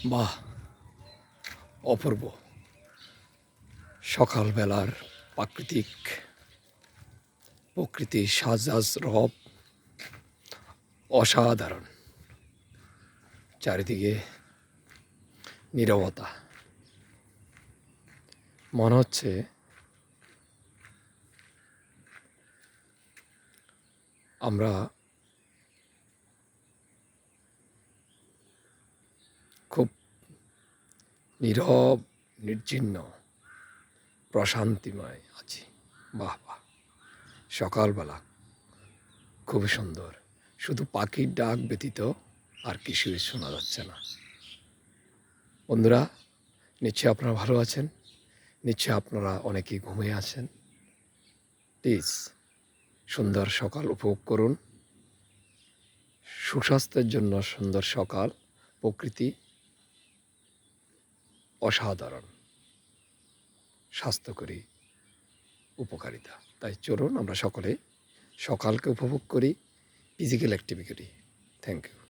বাহ, অপূর্ব সকালবেলার প্রাকৃতিক প্রকৃতির সাজ রব অসাধারণ। চারিদিকে নীরবতা, মনে হচ্ছে আমরা খুব নীরব, নির্জীর্ণ, প্রশান্তিময় আছি। বাহ বাহ, সকালবেলা খুবই সুন্দর, শুধু পাখির ডাক ব্যতীত আর কিছুই শোনা যাচ্ছে না। বন্ধুরা, নিশ্চয়ই আপনারা ভালো আছেন, নিশ্চয়ই আপনারা অনেকেই ঘুমিয়ে আছেন। প্লিজ সুন্দর সকাল উপভোগ করুন। সুস্বাস্থ্যের জন্য সুন্দর সকাল, প্রকৃতি অসাধারণ, স্বাস্থ্যকরী উপকারিতা। তাই চলুন আমরা সকলে সকালকে উপভোগ করি, ফিজিক্যাল অ্যাক্টিভিটি করি। Thank you.